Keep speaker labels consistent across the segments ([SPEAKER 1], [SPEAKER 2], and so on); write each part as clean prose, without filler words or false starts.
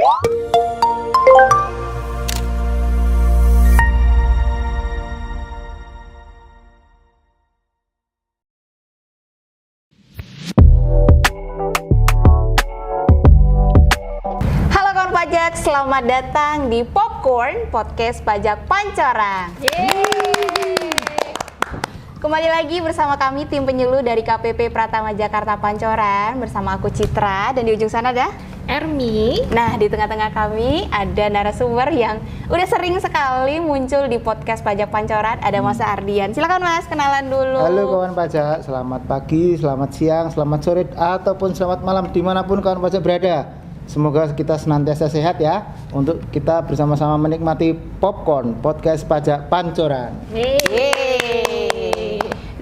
[SPEAKER 1] Pajak, selamat datang di Popcorn, podcast pajak Pancoran. Kembali lagi bersama kami tim penyuluh dari KPP Pratama Jakarta Pancoran. Bersama aku Citra dan di ujung sana ada
[SPEAKER 2] Ermi.
[SPEAKER 1] Nah, di tengah-tengah kami ada narasumber yang udah sering sekali muncul di podcast pajak Pancoran. Ada Mas Ardian. Silakan Mas, kenalan dulu.
[SPEAKER 3] Halo kawan pajak, selamat pagi, selamat siang, selamat sore, ataupun selamat malam dimanapun kawan pajak berada. Semoga kita senantiasa sehat ya, untuk kita bersama-sama menikmati Popcorn, podcast pajak Pancoran.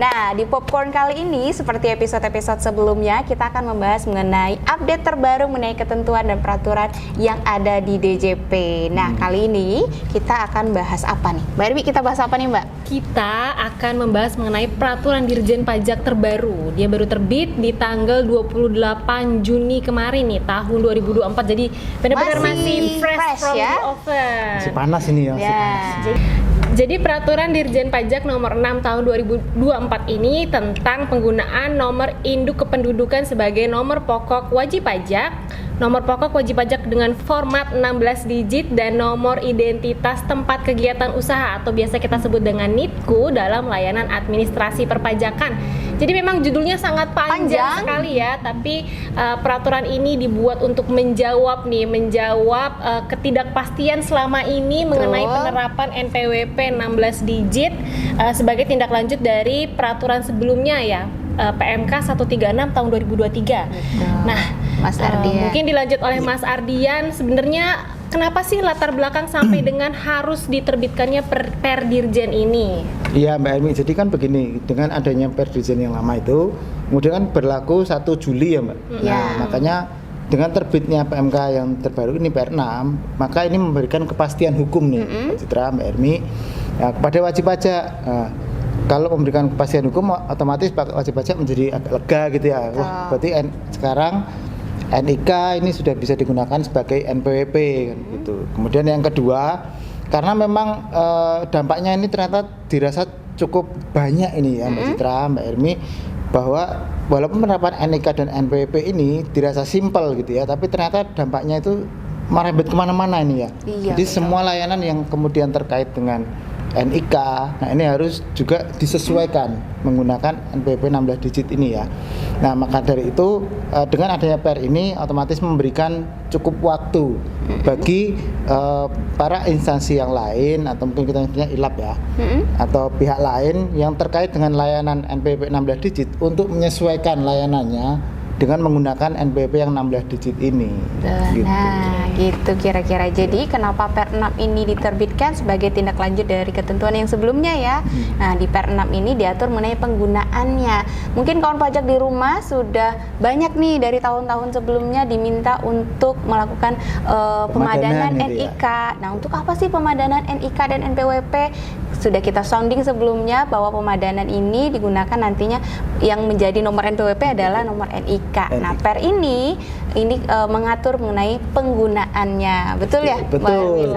[SPEAKER 1] Nah, di Popcorn kali ini, seperti episode-episode sebelumnya, kita akan membahas mengenai update terbaru mengenai ketentuan dan peraturan yang ada di DJP. Nah, kali ini kita akan bahas apa nih? Mbak Ermi, kita bahas apa nih Mbak?
[SPEAKER 2] Kita akan membahas mengenai peraturan Dirjen Pajak terbaru. Dia baru terbit di tanggal 28 Juni kemarin nih, tahun 2024. Jadi benar-benar masih fresh from
[SPEAKER 1] ya?
[SPEAKER 2] the oven.
[SPEAKER 3] Masih panas ini ya, masih panas.
[SPEAKER 2] Jadi peraturan Dirjen Pajak nomor 6 tahun 2024 ini tentang penggunaan nomor induk kependudukan sebagai nomor pokok wajib pajak, nomor pokok wajib pajak dengan format 16 digit dan nomor identitas tempat kegiatan usaha atau biasa kita sebut dengan NITKU dalam layanan administrasi perpajakan. Jadi memang judulnya sangat panjang sekali ya, tapi peraturan ini dibuat untuk menjawab ketidakpastian selama ini mengenai penerapan NPWP 16 digit sebagai tindak lanjut dari peraturan sebelumnya ya, PMK 136 tahun 2023. Nah, Mas Ardian. Mungkin dilanjut oleh Mas Ardian, sebenarnya kenapa sih latar belakang sampai dengan harus diterbitkannya per Dirjen ini?
[SPEAKER 3] Iya Mbak Ermi, jadi kan begini, dengan adanya per Dirjen yang lama itu, kemudian kan berlaku 1 Juli ya Mbak. Nah, makanya dengan terbitnya PMK yang terbaru ini PR6, maka ini memberikan kepastian hukum nih, Mbak Citra, Mbak Ermi, ya, kepada wajib pajak. Nah, kalau memberikan kepastian hukum, otomatis wajib pajak menjadi agak lega gitu ya. Wah, berarti sekarang NIK ini sudah bisa digunakan sebagai NPWP kan gitu. Kemudian yang kedua, karena memang dampaknya ini ternyata dirasa cukup banyak ini ya Mbak Citra, Mbak Ermi, bahwa walaupun penerapan NIK dan NPWP ini dirasa simpel gitu ya, tapi ternyata dampaknya itu merembet kemana-mana ini ya. Jadi semua layanan yang kemudian terkait dengan NIK, nah ini harus juga disesuaikan menggunakan NPWP 16 digit ini ya. Nah maka dari itu dengan adanya PR ini otomatis memberikan cukup waktu bagi para instansi yang lain atau mungkin kita punya ILAP ya, atau pihak lain yang terkait dengan layanan NPWP 16 digit untuk menyesuaikan layanannya dengan menggunakan NPWP yang 16 digit ini.
[SPEAKER 1] Nah, gitu kira-kira. Jadi kenapa Per 6 ini diterbitkan sebagai tindak lanjut dari ketentuan yang sebelumnya ya. Nah, di Per 6 ini diatur mengenai penggunaannya. Mungkin kawan pajak di rumah sudah banyak nih dari tahun-tahun sebelumnya diminta untuk melakukan pemadanan NIK. Nah, untuk apa sih pemadanan NIK dan NPWP? Sudah kita sounding sebelumnya bahwa pemadanan ini digunakan nantinya yang menjadi nomor NPWP adalah nomor NIK. Nah, Per ini mengatur mengenai penggunaannya, betul ya?
[SPEAKER 3] Betul.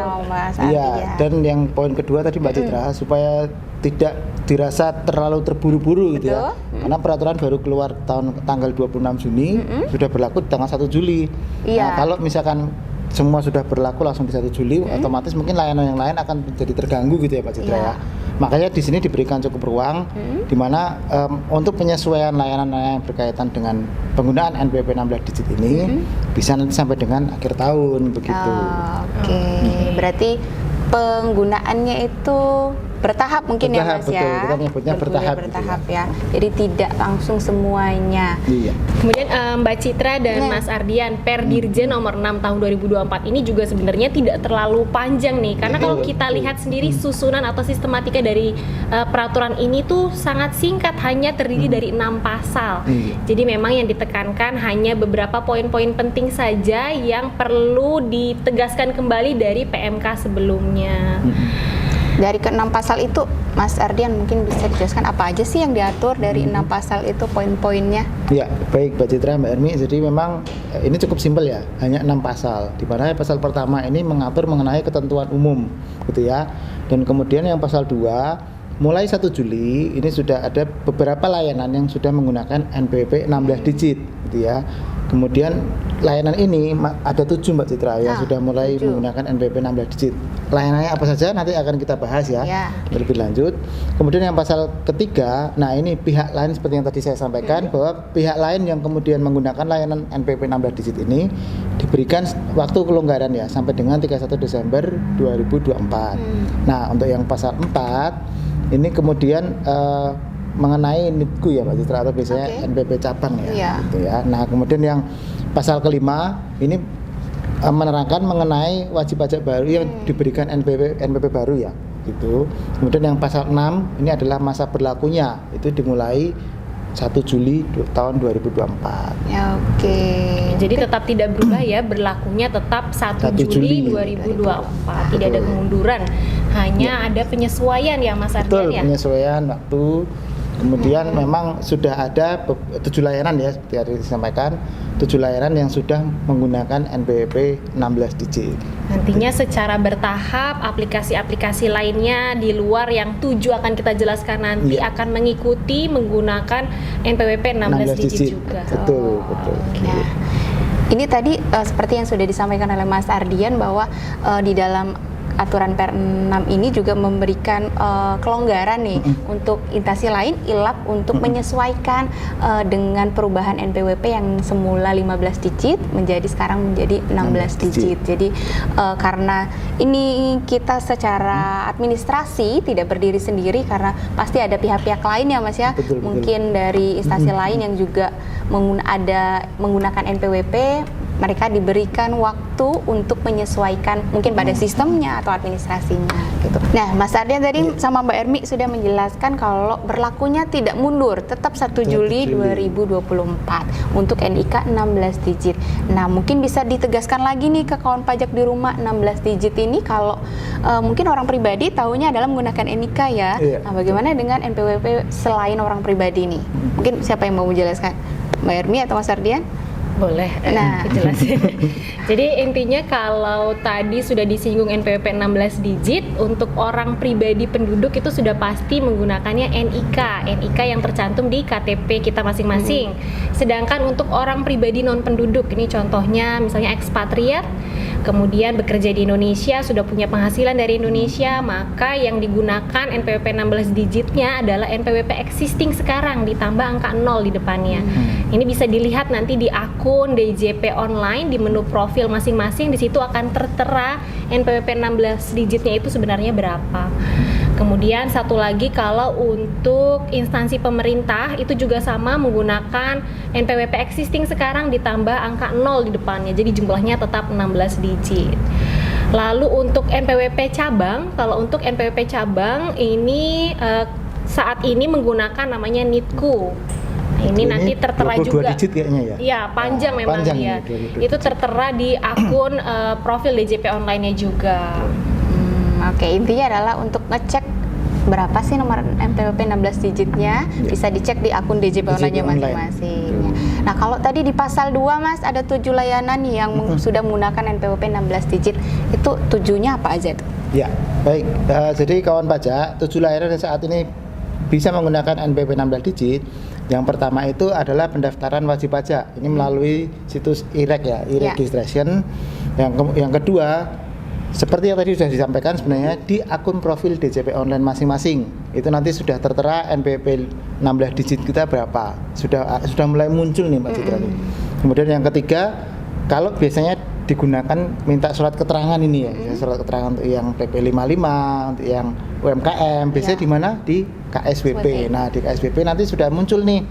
[SPEAKER 1] Iya.
[SPEAKER 3] Dan yang poin kedua tadi Mbak Citra, supaya tidak dirasa terlalu terburu-buru gitu ya. Karena peraturan baru keluar tanggal 26 Juni, sudah berlaku tanggal 1 Juli. Nah, kalau misalkan semua sudah berlaku langsung di 1 Juli, otomatis mungkin layanan yang lain akan menjadi terganggu gitu ya Pak Citra ya. Makanya di sini diberikan cukup ruang di mana untuk penyesuaian layanan-layanan yang berkaitan dengan penggunaan NPWP 16 digit ini bisa nanti sampai dengan akhir tahun begitu.
[SPEAKER 1] Berarti penggunaannya itu bertahap mungkin ya Mas,
[SPEAKER 3] betul.
[SPEAKER 1] ya.
[SPEAKER 3] Kita menyebutnya bertahap gitu
[SPEAKER 1] ya. Jadi tidak langsung semuanya.
[SPEAKER 3] Iya.
[SPEAKER 2] Kemudian Mbak Citra dan Mas Ardian, Per Dirjen nomor 6 tahun 2024 ini juga sebenarnya tidak terlalu panjang nih, karena kalau kita lihat sendiri susunan atau sistematika dari peraturan ini tuh sangat singkat, hanya terdiri dari 6 pasal. Jadi memang yang ditekankan hanya beberapa poin-poin penting saja yang perlu ditegaskan kembali dari PMK sebelumnya.
[SPEAKER 1] Dari ke-6 pasal itu, Mas Ardian mungkin bisa dijelaskan apa aja sih yang diatur dari 6 pasal itu, poin-poinnya?
[SPEAKER 3] Ya, baik Mbak Citra, Mbak Ermi. Jadi memang ini cukup simpel ya, hanya 6 pasal. Di mana pasal pertama ini mengatur mengenai ketentuan umum, gitu ya. Dan kemudian yang pasal 2, mulai 1 Juli ini sudah ada beberapa layanan yang sudah menggunakan NPWP 16 digit, gitu ya. Kemudian layanan ini ada 7 Mbak Citra yang sudah mulai
[SPEAKER 1] 7
[SPEAKER 3] menggunakan NPWP 16 digit. Layanannya apa saja nanti akan kita bahas ya, lebih lanjut. Kemudian yang pasal ketiga, nah ini pihak lain seperti yang tadi saya sampaikan bahwa pihak lain yang kemudian menggunakan layanan NPWP 16 digit ini diberikan waktu kelonggaran ya sampai dengan 31 Desember 2024. Nah, untuk yang pasal 4 ini kemudian mengenai NIPKU ya Mbak Citra, atau biasanya NPWP cabang ya, gitu ya. Nah, kemudian yang pasal kelima ini menerangkan mengenai wajib pajak baru yang diberikan NPWP baru ya, gitu. Kemudian yang pasal 6 ini adalah masa berlakunya, itu dimulai 1 Juli tahun 2024.
[SPEAKER 1] Ya, oke.
[SPEAKER 2] Jadi tetap tidak berubah ya, berlakunya tetap 1 Juli 2024. Tidak ada kemunduran, hanya ada penyesuaian ya Mas Ardian ya.
[SPEAKER 3] Penyesuaian waktu. Kemudian memang sudah ada 7 layanan ya, seperti yang disampaikan, 7 layanan yang sudah menggunakan NPWP 16 digit.
[SPEAKER 2] Nantinya secara bertahap aplikasi-aplikasi lainnya di luar yang 7 akan kita jelaskan nanti akan mengikuti menggunakan NPWP 16 digit juga.
[SPEAKER 3] Betul.
[SPEAKER 1] Nah, ini tadi seperti yang sudah disampaikan oleh Mas Ardian bahwa di dalam aturan Per 6 ini juga memberikan kelonggaran nih untuk instansi lain ILAP untuk menyesuaikan dengan perubahan NPWP yang semula 15 digit menjadi sekarang menjadi 16 digit. Jadi karena ini kita secara administrasi tidak berdiri sendiri karena pasti ada pihak-pihak lain ya Mas ya. Mungkin dari instansi lain yang juga menggunakan NPWP, mereka diberikan waktu untuk menyesuaikan mungkin pada sistemnya atau administrasinya gitu. Nah, Mas Ardian tadi sama Mbak Ermi sudah menjelaskan kalau berlakunya tidak mundur, tetap 1 Juli 2024 untuk NIK 16 digit. Nah, mungkin bisa ditegaskan lagi nih ke kawan pajak di rumah, 16 digit ini kalau mungkin orang pribadi tahunya adalah menggunakan NIK ya. Nah, bagaimana dengan NPWP selain orang pribadi nih? Mungkin siapa yang mau menjelaskan? Mbak Ermi atau Mas Ardian?
[SPEAKER 2] Boleh, jelasin. Jadi intinya kalau tadi sudah disinggung NPWP 16 digit, untuk orang pribadi penduduk itu sudah pasti menggunakannya NIK yang tercantum di KTP kita masing-masing. Sedangkan untuk orang pribadi non penduduk, ini contohnya misalnya ekspatriat, kemudian bekerja di Indonesia, sudah punya penghasilan dari Indonesia, maka yang digunakan NPWP 16 digitnya adalah NPWP existing sekarang ditambah angka 0 di depannya. Ini bisa dilihat nanti di akun DJP online di menu profil masing-masing, di situ akan tertera NPWP 16 digitnya itu sebenarnya berapa. Kemudian satu lagi, kalau untuk instansi pemerintah itu juga sama menggunakan NPWP existing sekarang ditambah angka 0 di depannya, jadi jumlahnya tetap 16 digit. Lalu untuk NPWP cabang, kalau untuk NPWP cabang ini saat ini menggunakan namanya NIPKU. Ini nanti tertera juga.
[SPEAKER 3] Digit kayaknya ya.
[SPEAKER 2] Iya, panjang memang ya. Itu tertera di akun profil DJP online-nya juga.
[SPEAKER 1] Oke, intinya adalah untuk ngecek berapa sih nomor NPWP 16 digitnya, bisa dicek di akun DJP online-nya masing-masing. Nah, kalau tadi di pasal 2 Mas ada 7 layanan yang sudah menggunakan NPWP 16 digit. Itu 7-nya apa aja tuh?
[SPEAKER 3] Ya, baik. Jadi kawan pajak, 7 layanan yang saat ini bisa menggunakan NPWP 16 digit. Yang pertama itu adalah pendaftaran wajib pajak. Ini melalui situs IREK ya, e-registration. Yang kedua, seperti yang tadi sudah disampaikan, sebenarnya di akun profil DJP online masing-masing itu nanti sudah tertera NPWP 16 digit kita berapa. Sudah mulai muncul nih Mbak Citra. Kemudian yang ketiga, kalau biasanya digunakan minta surat keterangan ini ya, surat keterangan untuk yang PP 55, untuk yang UMKM, biasanya di mana? Di KSWP. Nah, di KSWP nanti sudah muncul nih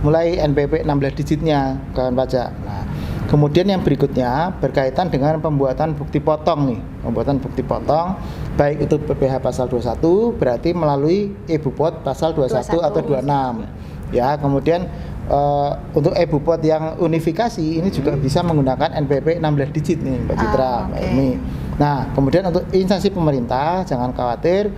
[SPEAKER 3] mulai NPWP 16 digitnya kawan pajak. Nah, kemudian yang berikutnya berkaitan dengan pembuatan bukti potong nih. Pembuatan bukti potong baik itu PPh pasal 21 berarti melalui e-Bupot pasal 21 atau 26. Ya, kemudian untuk e-Bupot yang unifikasi ini juga bisa menggunakan NPWP 16 digit nih Mbak Citra, Mbak Emi. Nah, kemudian untuk instansi pemerintah jangan khawatir,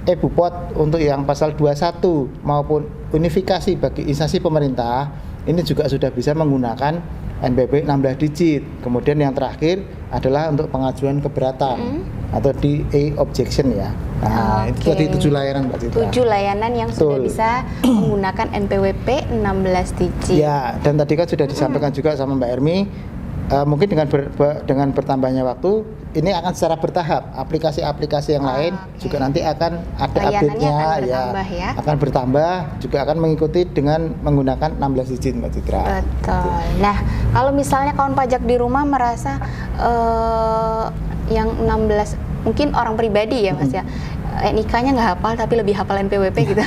[SPEAKER 3] e-Bupot untuk yang pasal 21 maupun unifikasi bagi instansi pemerintah ini juga sudah bisa menggunakan NPWP 16 digit. Kemudian yang terakhir adalah untuk pengajuan keberatan atau di objection ya. Nah, itu tadi 7 layanan Mbak Citra.
[SPEAKER 1] 7 layanan yang sudah bisa menggunakan NPWP 16 digit.
[SPEAKER 3] Ya, dan tadi kan sudah disampaikan juga sama Mbak Ermi, mungkin dengan bertambahnya waktu ini akan secara bertahap. Aplikasi-aplikasi yang lain juga nanti akan ada update-nya akan bertambah, juga akan mengikuti dengan menggunakan 16 digit Mbak Citra.
[SPEAKER 1] Betul. Nah, kalau misalnya kawan pajak di rumah merasa yang 16 mungkin orang pribadi ya Mas ya, NIK-nya nggak hafal tapi lebih hafal NPWP gitu.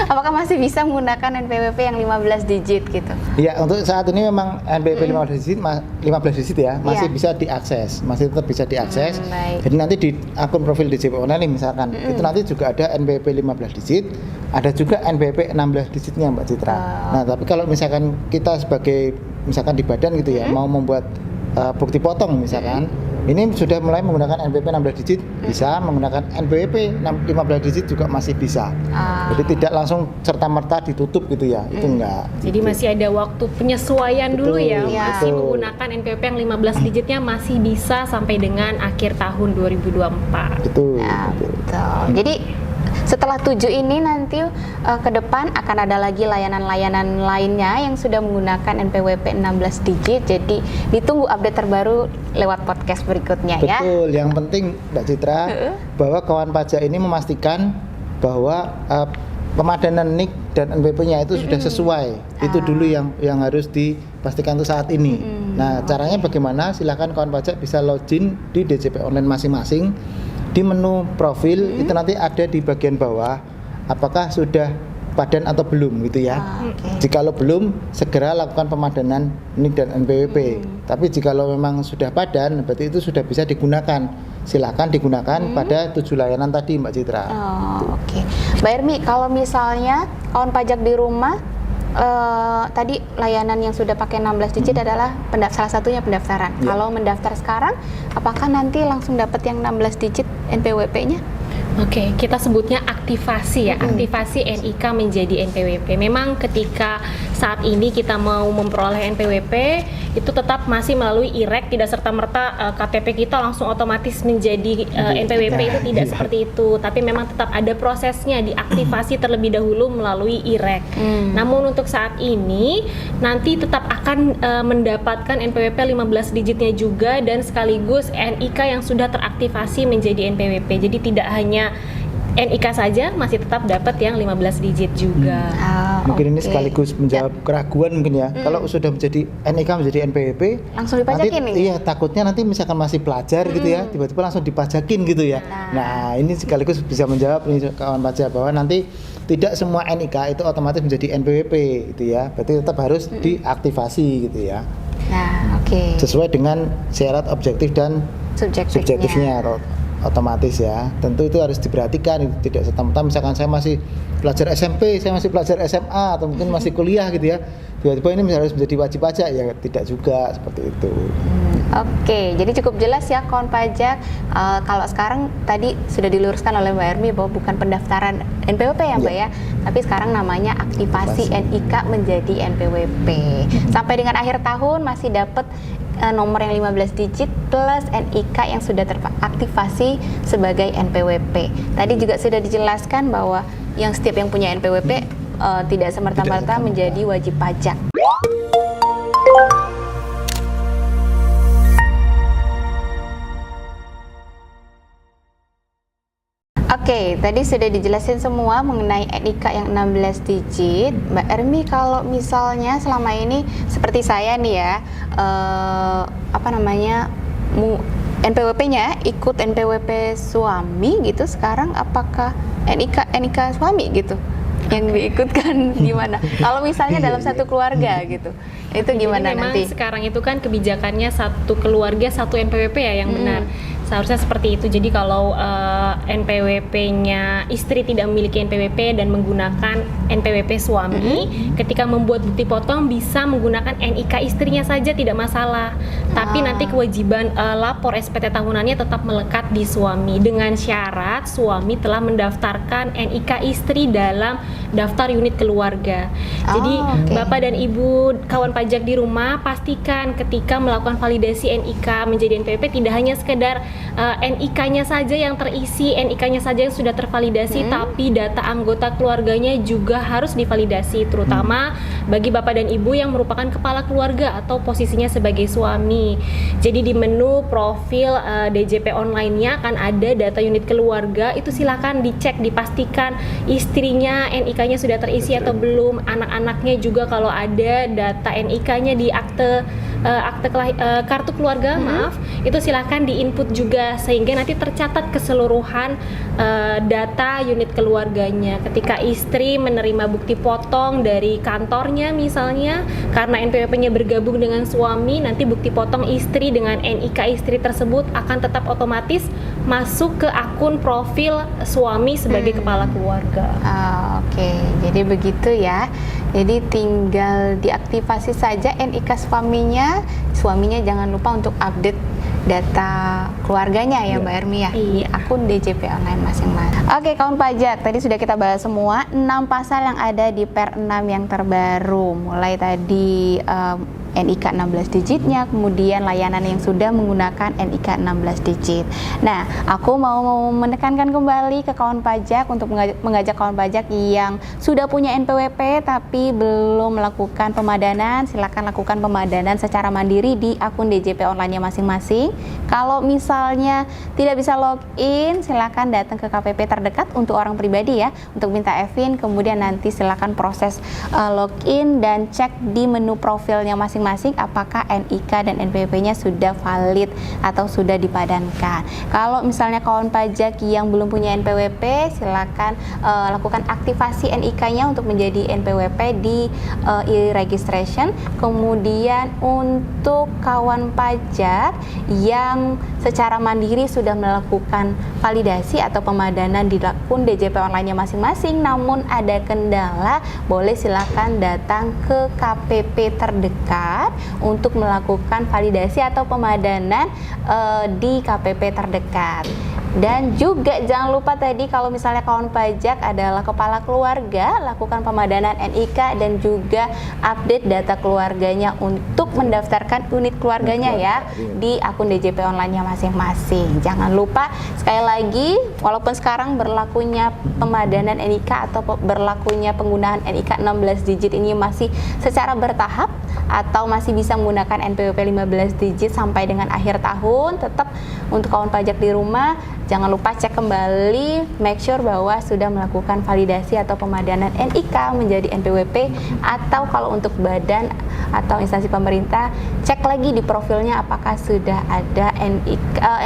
[SPEAKER 1] Apakah masih bisa menggunakan NPWP yang 15 digit gitu?
[SPEAKER 3] Iya, untuk saat ini memang NPWP 15 digit ya, masih bisa diakses, masih tetap bisa diakses. Jadi nanti di akun profil DJP Online misalkan, itu nanti juga ada NPWP 15 digit, ada juga NPWP 16 digitnya Mbak Citra. Nah, tapi kalau misalkan kita sebagai misalkan di badan gitu ya, mau membuat bukti potong misalkan, ini sudah mulai menggunakan NPWP 16 digit, bisa menggunakan NPWP 15 digit juga masih bisa. Jadi tidak langsung serta-merta ditutup gitu ya, itu enggak.
[SPEAKER 2] Jadi masih ada waktu penyesuaian dulu ya, masih
[SPEAKER 3] betul.
[SPEAKER 2] menggunakan NPWP yang 15 digitnya masih bisa sampai dengan akhir tahun 2024.
[SPEAKER 3] Betul.
[SPEAKER 1] Betul. Jadi setelah 7 ini nanti ke depan akan ada lagi layanan-layanan lainnya yang sudah menggunakan NPWP 16 digit. Jadi ditunggu update terbaru lewat podcast berikutnya ya.
[SPEAKER 3] Betul. Yang penting Mbak Citra bahwa kawan pajak ini memastikan bahwa pemadanan NIK dan NPWP-nya itu sudah sesuai. Itu dulu yang harus dipastikan untuk saat ini. Nah, caranya bagaimana? Silakan kawan pajak bisa login di DJP Online masing-masing. Di menu profil itu nanti ada di bagian bawah apakah sudah padan atau belum gitu ya. Jikalau belum, segera lakukan pemadanan NIK dan NPWP. Tapi jikalau memang sudah padan, berarti itu sudah bisa digunakan. Silakan digunakan pada 7 layanan tadi Mbak Citra.
[SPEAKER 1] Oke. Mbak Ermi, kalau misalnya kawan pajak di rumah tadi layanan yang sudah pakai 16 digit adalah salah satunya pendaftaran. Kalau mendaftar sekarang, apakah nanti langsung dapat yang 16 digit NPWP-nya?
[SPEAKER 2] Oke, kita sebutnya aktivasi ya, aktivasi NIK menjadi NPWP. Memang ketika saat ini kita mau memperoleh NPWP, itu tetap masih melalui IREK, tidak serta-merta KTP kita langsung otomatis menjadi NPWP, itu tidak seperti itu. Tapi memang tetap ada prosesnya, diaktifasi terlebih dahulu melalui IREK. Namun untuk saat ini, nanti tetap akan mendapatkan NPWP 15 digitnya juga, dan sekaligus NIK yang sudah teraktivasi menjadi NPWP. Jadi tidak hanya NIK saja, masih tetap dapat yang 15 digit juga.
[SPEAKER 3] Mungkin ini sekaligus menjawab keraguan mungkin ya. Kalau sudah menjadi NIK menjadi NPWP,
[SPEAKER 1] langsung dipajakin nih.
[SPEAKER 3] Iya, takutnya nanti misalkan masih pelajar gitu ya, tiba-tiba langsung dipajakin gitu ya. Nah, ini sekaligus bisa menjawab nih kawan pajak bahwa nanti tidak semua NIK itu otomatis menjadi NPWP gitu ya. Berarti tetap harus diaktifasi gitu ya.
[SPEAKER 1] Nah,
[SPEAKER 3] sesuai dengan syarat objektif dan subjektifnya otomatis ya. Tentu itu harus diperhatikan, itu tidak serta-merta misalkan saya masih pelajar SMP, saya masih pelajar SMA atau mungkin masih kuliah gitu ya, tiba-tiba ini harus menjadi wajib pajak ya, tidak juga seperti itu.
[SPEAKER 1] Oke, jadi cukup jelas ya kawan pajak. Kalau sekarang tadi sudah diluruskan oleh Mbak Ermi bahwa bukan pendaftaran NPWP ya Mbak ya, tapi sekarang namanya aktivasi NIK menjadi NPWP. Sampai dengan akhir tahun masih dapat nomor yang 15 digit plus NIK yang sudah teraktivasi sebagai NPWP. Tadi juga sudah dijelaskan bahwa yang setiap yang punya NPWP tidak semerta-merta menjadi wajib pajak. Oke, tadi sudah dijelasin semua mengenai NIK yang 16 digit. Mbak Ermi, kalau misalnya selama ini seperti saya nih ya, NPWP-nya ikut NPWP suami gitu, sekarang apakah NIK suami gitu yang diikutkan gimana? Kalau misalnya dalam satu keluarga gitu, itu gimana
[SPEAKER 2] jadi memang
[SPEAKER 1] nanti?
[SPEAKER 2] Sekarang itu kan kebijakannya satu keluarga satu NPWP ya yang benar. Seharusnya seperti itu. Jadi kalau NPWP-nya istri tidak memiliki NPWP dan menggunakan NPWP suami, ketika membuat bukti potong bisa menggunakan NIK istrinya saja, tidak masalah. Tapi nanti kewajiban lapor SPT tahunannya tetap melekat di suami dengan syarat suami telah mendaftarkan NIK istri dalam daftar unit keluarga. Jadi Bapak dan Ibu kawan pajak di rumah, pastikan ketika melakukan validasi NIK menjadi NPWP tidak hanya sekedar NIK-nya saja yang terisi, NIK-nya saja yang sudah tervalidasi, tapi data anggota keluarganya juga harus divalidasi, terutama bagi Bapak dan Ibu yang merupakan kepala keluarga atau posisinya sebagai suami. Jadi di menu profil DJP online-nya akan ada data unit keluarga, itu silakan dicek, dipastikan istrinya NIK-nya sudah terisi atau belum, anak-anaknya juga kalau ada data NIK-nya di kartu keluarga, itu silakan diinput juga sehingga nanti tercatat keseluruhan data unit keluarganya. Ketika istri menerima bukti potong dari kantornya misalnya, karena NPWP-nya bergabung dengan suami, nanti bukti potong istri dengan NIK istri tersebut akan tetap otomatis masuk ke akun profil suami sebagai kepala keluarga.
[SPEAKER 1] Oke, jadi begitu ya. Jadi tinggal diaktifasi saja NIK suaminya jangan lupa untuk update data keluarganya ya Mbak Ermi ya, di akun DJP online masing-masing. Oke, kawan pajak, tadi sudah kita bahas semua 6 pasal yang ada di Per 6 yang terbaru, mulai tadi NIK 16 digitnya, kemudian layanan yang sudah menggunakan NIK 16 digit. Nah, aku mau menekankan kembali ke kawan pajak untuk mengajak kawan pajak yang sudah punya NPWP tapi belum melakukan pemadanan, silakan lakukan pemadanan secara mandiri di akun DJP online-nya masing-masing. Kalau misalnya tidak bisa login, silakan datang ke KPP terdekat untuk orang pribadi ya, untuk minta EVIN, kemudian nanti silakan proses login dan cek di menu profilnya masing-masing apakah NIK dan NPWP-nya sudah valid atau sudah dipadankan. Kalau misalnya kawan pajak yang belum punya NPWP, silakan lakukan aktivasi NIK-nya untuk menjadi NPWP di e-registration. Kemudian untuk kawan pajak yang secara mandiri sudah melakukan validasi atau pemadanan di akun DJP online-nya masing-masing, namun ada kendala, boleh silakan datang ke KPP terdekat untuk melakukan validasi atau pemadanan di KPP terdekat. Dan juga jangan lupa tadi kalau misalnya kawan pajak adalah kepala keluarga, lakukan pemadanan NIK dan juga update data keluarganya untuk mendaftarkan unit keluarganya ya di akun DJP online-nya masing-masing. Jangan lupa, sekali lagi, walaupun sekarang berlakunya pemadanan NIK atau berlakunya penggunaan NIK 16 digit ini masih secara bertahap atau masih bisa menggunakan NPWP 15 digit sampai dengan akhir tahun, tetap untuk kawan pajak di rumah jangan lupa cek kembali, make sure bahwa sudah melakukan validasi atau pemadanan NIK menjadi NPWP, atau kalau untuk badan atau instansi pemerintah, cek lagi di profilnya apakah sudah ada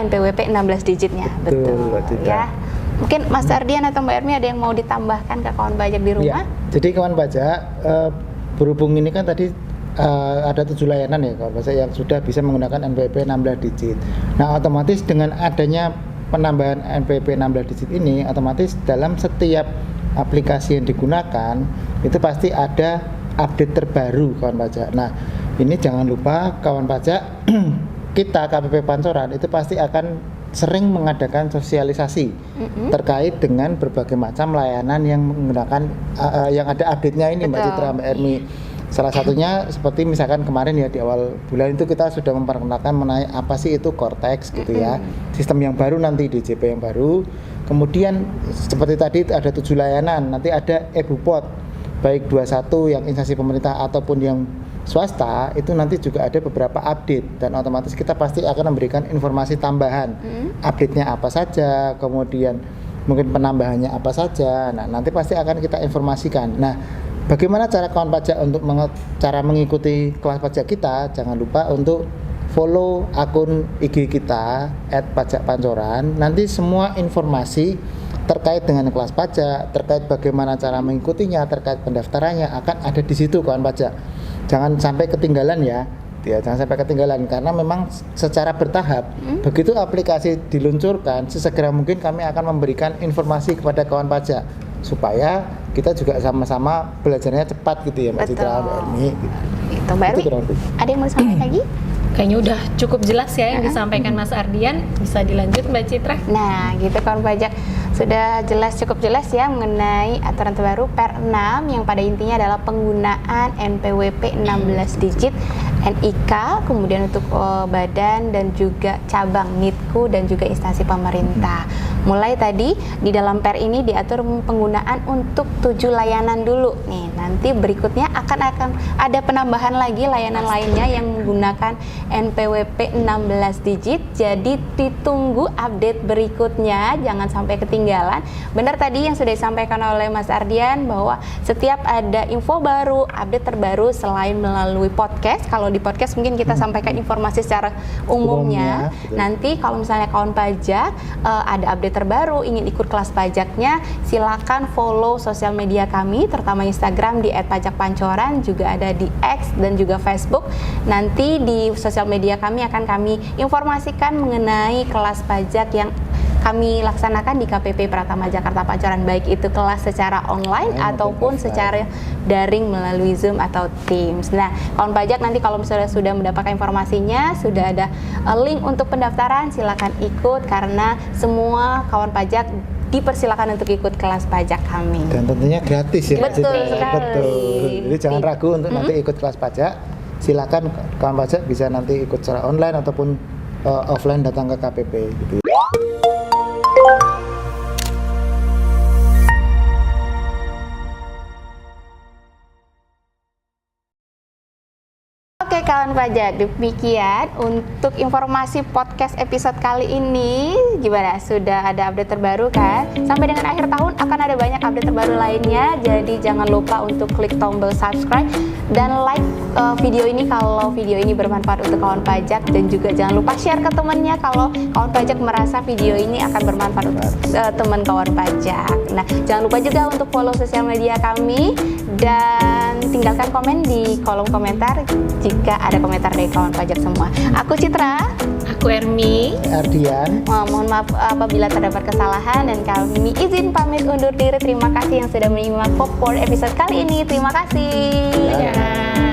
[SPEAKER 1] NPWP 16 digitnya. Betul ya. Mungkin Mas Ardian atau Mbak Ermi ada yang mau ditambahkan ke kawan pajak di rumah?
[SPEAKER 3] Ya, jadi kawan pajak, berhubung ini kan tadi ada 7 layanan ya kawan pajak yang sudah bisa menggunakan NPWP 16 digit. Nah, otomatis dengan adanya penambahan NPWP 16 digit ini, otomatis dalam setiap aplikasi yang digunakan itu pasti ada update terbaru kawan pajak. Nah, ini jangan lupa kawan pajak kita KPP Pancoran itu pasti akan sering mengadakan sosialisasi terkait dengan berbagai macam layanan yang menggunakan yang ada update-nya ini. Betul. Mbak Citra, Mbak Ermi. Salah satunya seperti misalkan kemarin ya di awal bulan itu kita sudah memperkenalkan mengenai apa sih itu Cortex gitu ya, sistem yang baru nanti DJP yang baru. Kemudian seperti tadi ada 7 layanan, nanti ada e-Bupot baik 21 yang instansi pemerintah ataupun yang swasta, itu nanti juga ada beberapa update dan otomatis kita pasti akan memberikan informasi tambahan, update-nya apa saja, kemudian mungkin penambahannya apa saja. Nah, nanti pasti akan kita informasikan. Nah, bagaimana cara kawan pajak untuk cara mengikuti kelas pajak kita? Jangan lupa untuk follow akun IG kita @pajakpancoran. Nanti semua informasi terkait dengan kelas pajak, terkait bagaimana cara mengikutinya, terkait pendaftarannya akan ada di situ kawan pajak. Jangan sampai ketinggalan ya. gitu ya, jangan sampai ketinggalan karena memang secara bertahap begitu aplikasi diluncurkan sesegera mungkin kami akan memberikan informasi kepada kawan pajak supaya kita juga sama-sama belajarnya cepat gitu ya Mbak
[SPEAKER 1] Betul.
[SPEAKER 3] Citra, Mbak Ermi gitu.
[SPEAKER 1] Itu Mbak Ermi,
[SPEAKER 3] Itu kurang lebih.
[SPEAKER 1] ada yang mau disampaikan lagi?
[SPEAKER 2] Kayaknya udah cukup jelas ya yang disampaikan Mas Ardian. Bisa dilanjut Mbak Citra.
[SPEAKER 1] Nah, gitu kawan pajak. Sudah cukup jelas ya mengenai aturan terbaru Per 6 yang pada intinya adalah penggunaan NPWP 16 digit NIK, kemudian untuk badan dan juga cabang NITKU dan juga instansi pemerintah. Mulai tadi di dalam Per ini diatur penggunaan untuk 7 layanan dulu. Nih, nanti berikutnya akan ada penambahan lagi layanan lainnya yang menggunakan NPWP 16 digit. Jadi ditunggu update berikutnya, jangan sampai ketinggalan. Benar tadi yang sudah disampaikan oleh Mas Ardian bahwa setiap ada info baru, update terbaru selain melalui podcast. Kalau di podcast mungkin kita sampaikan informasi secara umumnya.
[SPEAKER 3] Betul.
[SPEAKER 1] Nanti kalau misalnya kawan pajak ada update terbaru, ingin ikut kelas pajaknya, silakan follow sosial media kami, terutama Instagram di @pajakpancoran, juga ada di X dan juga Facebook. Nanti di sosial media kami akan kami informasikan mengenai kelas pajak yang kami laksanakan di KPP Pratama Jakarta Pancoran, baik itu kelas secara online ataupun secara daring melalui Zoom atau Teams. Nah, kawan pajak nanti kalau misalnya sudah mendapatkan informasinya, sudah ada link untuk pendaftaran, silakan ikut karena semua kawan pajak dipersilakan untuk ikut kelas pajak kami.
[SPEAKER 3] Dan tentunya gratis ya Mbak
[SPEAKER 1] Betul
[SPEAKER 3] Citra.
[SPEAKER 1] sekali.
[SPEAKER 3] Betul. Jadi jangan ragu untuk nanti ikut kelas pajak. Silakan kawan pajak bisa nanti ikut secara online ataupun offline datang ke KPP gitu.
[SPEAKER 1] Oke kawan pajak, demikian untuk informasi podcast episode kali ini. Gimana? Sudah ada update terbaru kan? Sampai dengan akhir tahun akan ada banyak update terbaru lainnya. Jadi jangan lupa untuk klik tombol subscribe dan like video ini kalau video ini bermanfaat untuk kawan pajak. Dan juga jangan lupa share ke temannya kalau kawan pajak merasa video ini akan bermanfaat untuk teman kawan pajak. Nah, jangan lupa juga untuk follow sosial media kami dan tinggalkan komen di kolom komentar jika ada komentar dari kawan pajak semua. Aku Citra.
[SPEAKER 2] Aku Ermi.
[SPEAKER 3] Ardian.
[SPEAKER 1] Mohon maaf apabila terdapat kesalahan dan kami izin pamit undur diri. Terima kasih yang sudah menyimak Popcorn episode kali ini. Terima kasih.
[SPEAKER 2] Dadah.